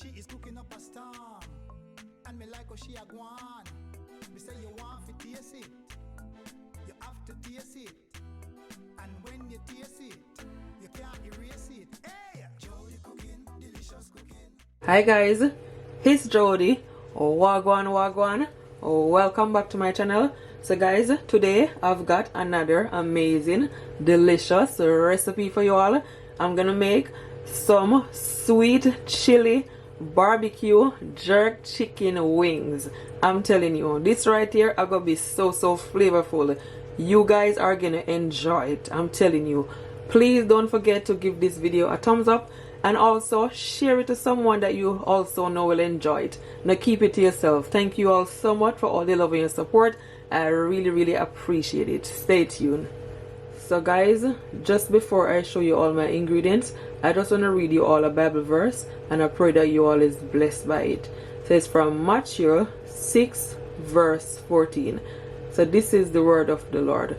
She is cooking up a storm, and me like how she a gwan. Me say you want to taste it, you have to taste it, and when you taste it, you can't erase it. Hey, Jody cooking, delicious cooking. Hi guys, it's Jody. Wagwan. Welcome back to my channel. So guys, today I've got another amazing, delicious recipe for you all. I'm gonna make some sweet chili barbecue jerk chicken wings. I'm telling you, this right here are gonna be so flavorful. You guys are gonna enjoy it. I'm telling you. Please don't forget to give this video a thumbs up and also share it to someone that you also know will enjoy it. Now keep it to yourself. Thank you all so much for all the love and your support. I really appreciate it. Stay tuned. So guys, just before I show you all my ingredients, I just want to read you all a Bible verse, and I pray that you all is blessed by it. It says from Matthew 6 verse 14. So this is the word of the Lord.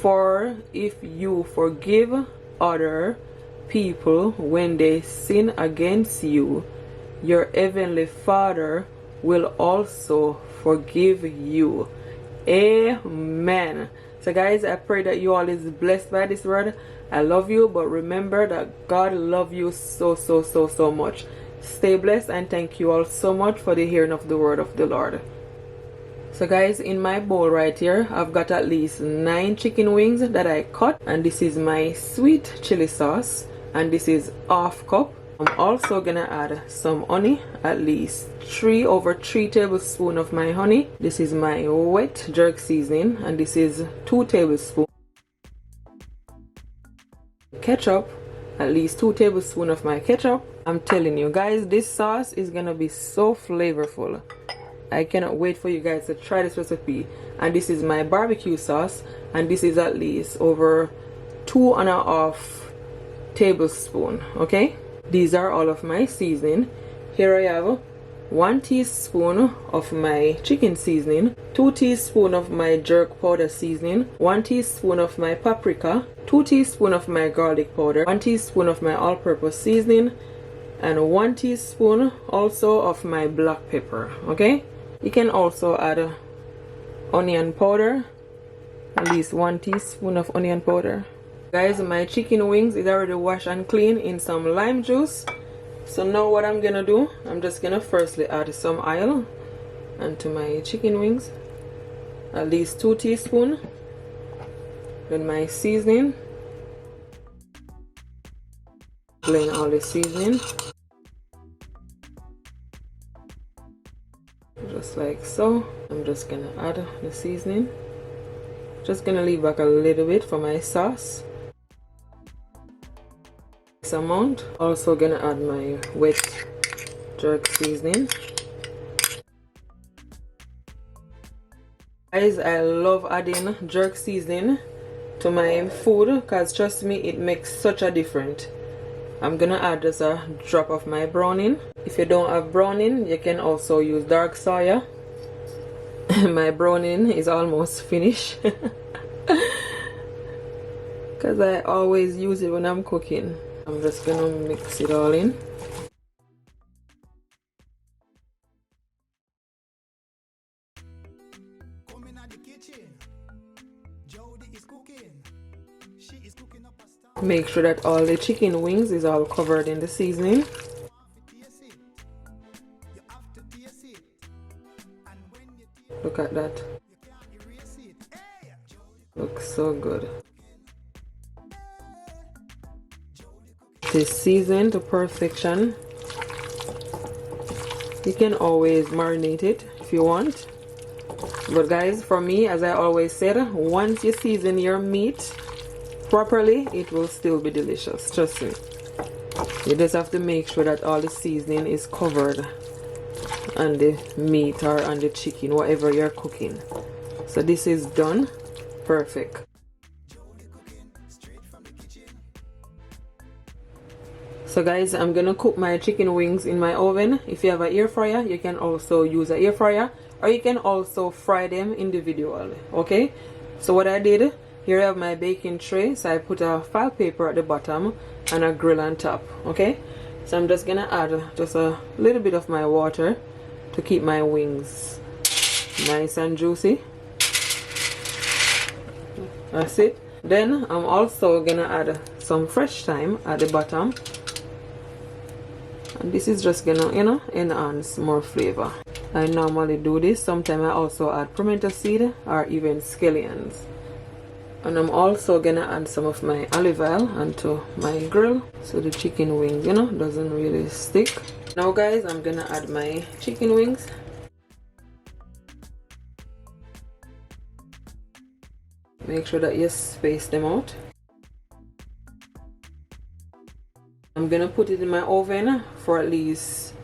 For if you forgive other people when they sin against you, your heavenly Father will also forgive you. Amen. So guys, I pray that you all is blessed by this word. I love you, but remember that God loves you so much. Stay blessed, and thank you all so much for the hearing of the word of the Lord. So guys, in my bowl right here, I've got at least 9 chicken wings that I cut, and this is my sweet chili sauce, and this is half cup. I'm also gonna add some honey, at least 3 over 3 tablespoons of my honey. This is my wet jerk seasoning, and this is 2 tablespoons. Ketchup, at least 2 tablespoons of my ketchup. I'm telling you guys, this sauce is gonna be so flavorful. I cannot wait for you guys to try this recipe. And this is my barbecue sauce, and this is at least over 2.5 tablespoons. Okay, these are all of my seasoning. Here I have 1 teaspoon of my chicken seasoning, 2 teaspoons of my jerk powder seasoning, 1 teaspoon of my paprika, 2 teaspoons of my garlic powder, 1 teaspoon of my all-purpose seasoning, and 1 teaspoon also of my black pepper. Okay, you can also add onion powder, at least 1 teaspoon of onion powder. Guys, my chicken wings is already washed and clean in some lime juice. So now what I'm gonna do, I'm just gonna firstly add some oil onto my chicken wings, at least 2 teaspoons. Then my seasoning, blend all the seasoning just like so. I'm just gonna add the seasoning, just gonna leave back a little bit for my sauce. This amount. Also gonna add my wet jerk seasoning. Guys, I love adding jerk seasoning to my food because trust me, it makes such a difference. I'm gonna add just a drop of my browning. If you don't have browning, you can also use dark soya. My browning is almost finished because I always use it when I'm cooking. I'm just gonna mix it all in. Come in at the kitchen. Jody is cooking. She is cooking up a star. Make sure that all the chicken wings is all covered in the seasoning. Look at that. Looks so good. It is seasoned to perfection. You can always marinate it if you want. But guys, for me, as I always said, once you season your meat properly, it will still be delicious. Trust me. You just have to make sure that all the seasoning is covered on the meat or on the chicken, whatever you're cooking. So this is done. Perfect. So guys, I'm gonna cook my chicken wings in my oven. If you have an air fryer, you can also use an air fryer, or you can also fry them individually. Okay, so what I did, here I have my baking tray, so I put a file paper at the bottom and a grill on top. Okay, So I'm just gonna add just a little bit of my water to keep my wings nice and juicy. That's it. Then I'm also gonna add some fresh thyme at the bottom, and this is just gonna, you know, enhance more flavor. I normally do this. Sometimes I also add pimento seed or even scallions. And I'm also gonna add some of my olive oil onto my grill so the chicken wings, you know, doesn't really stick. Now guys, I'm gonna add my chicken wings. Make sure that you space them out. I'm gonna put it in my oven for at least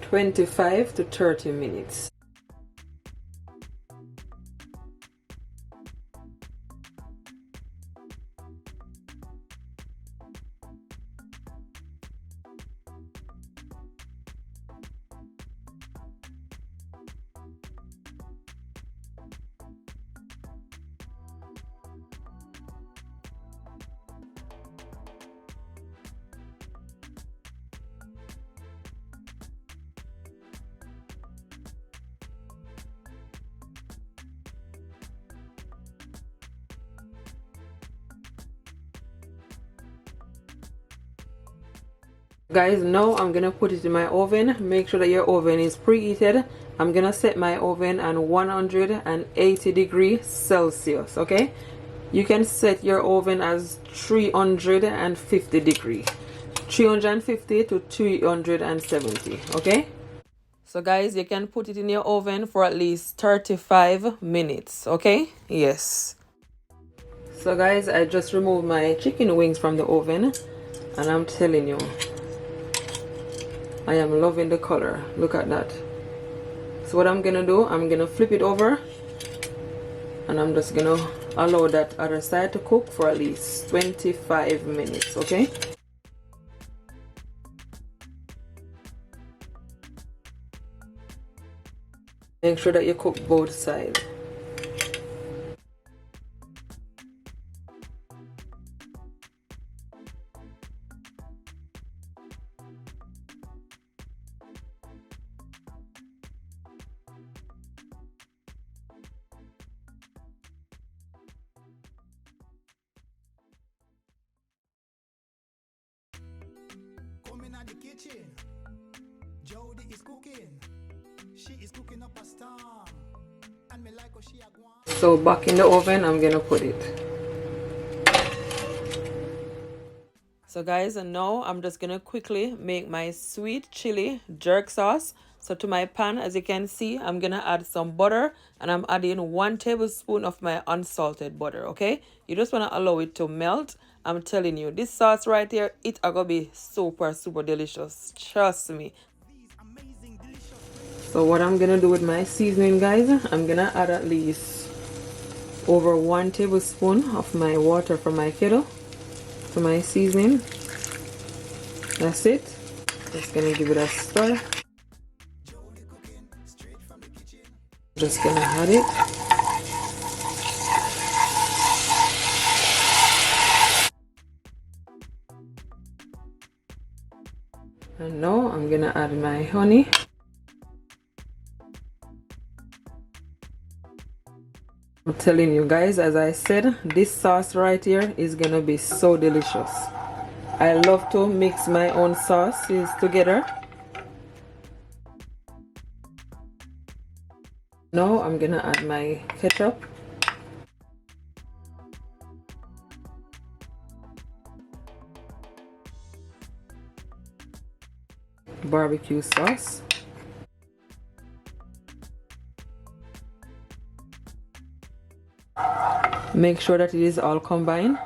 25 to 30 minutes. Guys, now I'm gonna put it in my oven. Make sure that your oven is preheated. I'm gonna set my oven on 180 degrees Celsius. Okay, you can set your oven as 350 degrees, 350 to 370. Okay, so guys, you can put it in your oven for at least 35 minutes. Okay, yes. So guys, I just removed my chicken wings from the oven, and I'm telling you, I am loving the color. Look at that. So what I'm gonna do, I'm gonna flip it over, and I'm just gonna allow that other side to cook for at least 25 minutes. Okay, make sure that you cook both sides. Coming at the kitchen, Jody is cooking. She is cooking up a storm, and me like how she a gwan. So back in the oven, I'm gonna put it. So guys, and now I'm just gonna quickly make my sweet chili jerk sauce. So to my pan, as you can see, I'm gonna add some butter, and I'm adding 1 tablespoon of my unsalted butter. Okay, you just wanna allow it to melt. I'm telling you, this sauce right here, it are gonna be super delicious, trust me. So what I'm gonna do with my seasoning, guys, I'm gonna add at least over 1 tablespoon of my water from my kettle to my seasoning. That's it. Just gonna give it a stir. Just gonna add it. And now I'm gonna add my honey. I'm telling you guys, as I said, this sauce right here is gonna be so delicious. I love to mix my own sauces together. Now I'm gonna add my ketchup. Barbecue sauce. Make sure that it is all combined.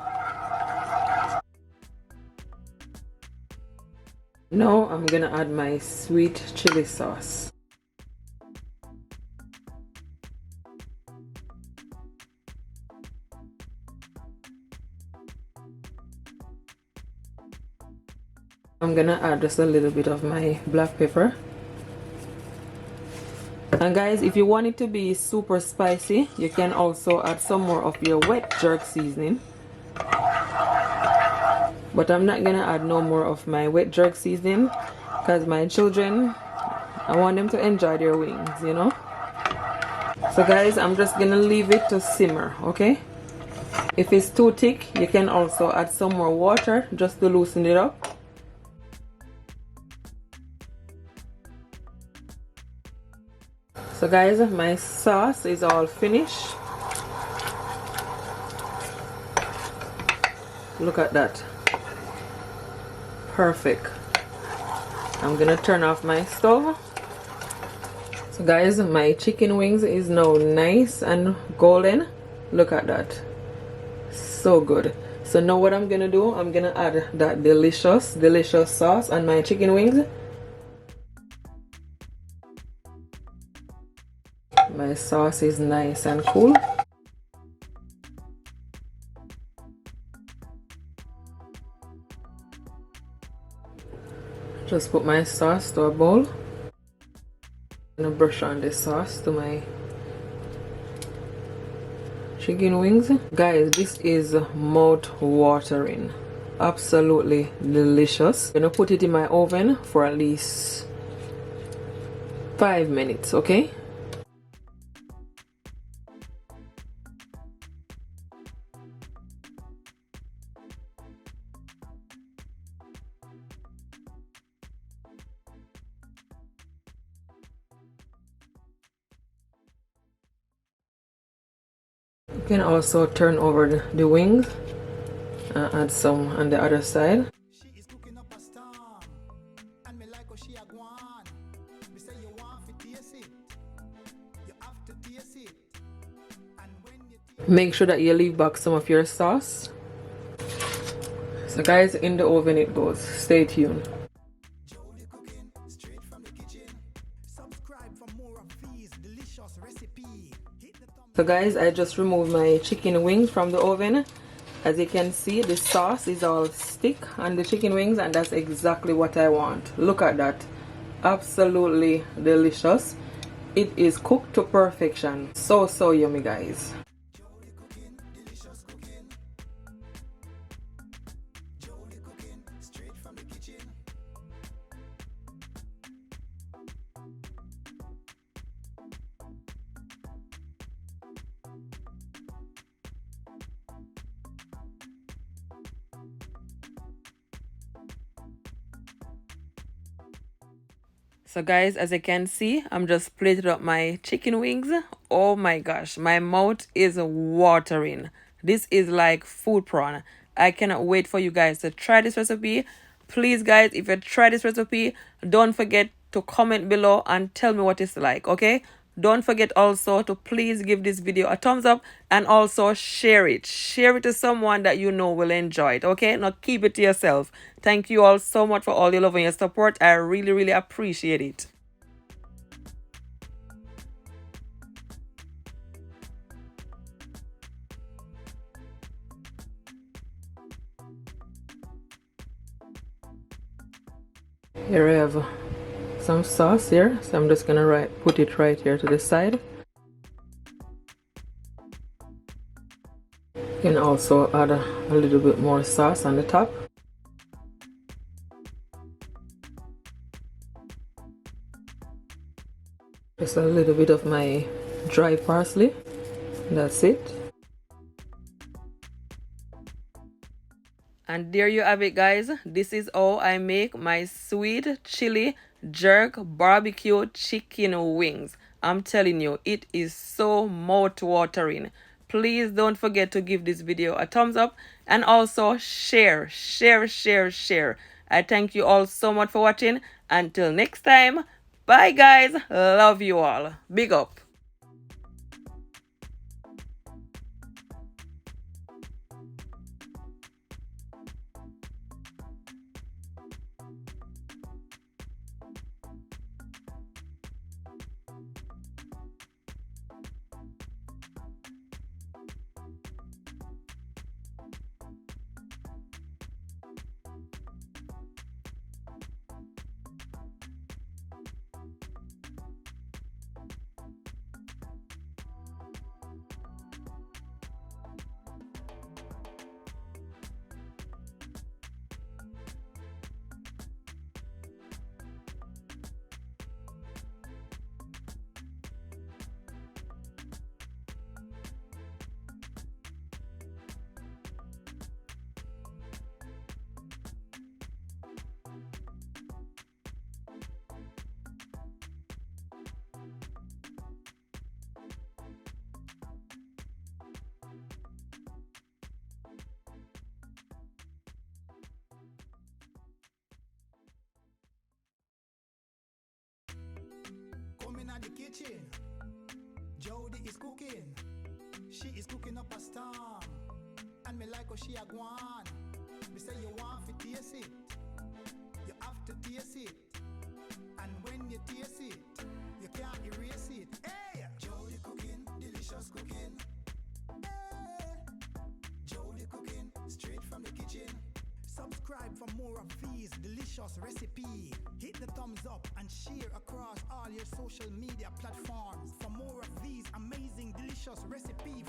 Now I'm gonna add my sweet chili sauce. I'm gonna add just a little bit of my black pepper. And guys, if you want it to be super spicy, you can also add some more of your wet jerk seasoning. But I'm not gonna add no more of my wet jerk seasoning because my children, I want them to enjoy their wings, you know. So guys, I'm just gonna leave it to simmer, okay? If it's too thick, you can also add some more water just to loosen it up. So guys, my sauce is all finished. Look at that. Perfect. I'm gonna turn off my stove. So guys, my chicken wings is now nice and golden. Look at that. So good. So now what I'm gonna do, I'm gonna add that delicious sauce on my chicken wings. My sauce is nice and cool. Just put my sauce to a bowl. I'm gonna brush on the sauce to my chicken wings. Guys, this is mouth watering. Absolutely delicious. I'm gonna put it in my oven for at least 5 minutes, okay? You can also turn over the wings and add some on the other side. She is cooking up a storm, and me like how she a go on. Me say you want to taste it, you have to taste it. And when you taste Make sure that you leave back some of your sauce. So guys, in the oven it goes. Stay tuned. Jolly cooking straight from the kitchen. Subscribe for more of these delicious recipes. Hit the thumb. So guys, I just removed my chicken wings from the oven. As you can see, the sauce is all stick on the chicken wings, and that's exactly what I want. Look at that. Absolutely delicious. It is cooked to perfection. So yummy, guys. Jolly cooking, delicious cooking. Jolly cooking straight from the kitchen. So guys, as you can see, I'm just plated up my chicken wings. Oh my gosh, my mouth is watering. This is like food prawn. I cannot wait for you guys to try this recipe. Please guys, if you try this recipe, don't forget to comment below and tell me what it's like, okay? Don't forget also to please give this video a thumbs up and also share it. Share it to someone that you know will enjoy it, okay? Not keep it to yourself. Thank you all so much for all your love and your support. I really appreciate it. Here I have some sauce here, so I'm just gonna put it right here to the side. You can also add a little bit more sauce on the top. Just a little bit of my dry parsley. That's it. And there you have it, guys. This is how I make my sweet chili jerk barbecue chicken wings. I'm telling you, it is so mouth-watering. Please don't forget to give this video a thumbs up and also share. I thank you all so much for watching. Until next time, bye guys. Love you all. Big up. how she a go on. Me say you want to taste it. You have to taste it. And when you taste it, you can't erase it. Hey! Jody cooking, delicious cooking. Hey! Jody cooking, straight from the kitchen. Subscribe for more of these delicious recipes. Hit the thumbs up and share across all your social media platforms. For more of these amazing delicious recipes,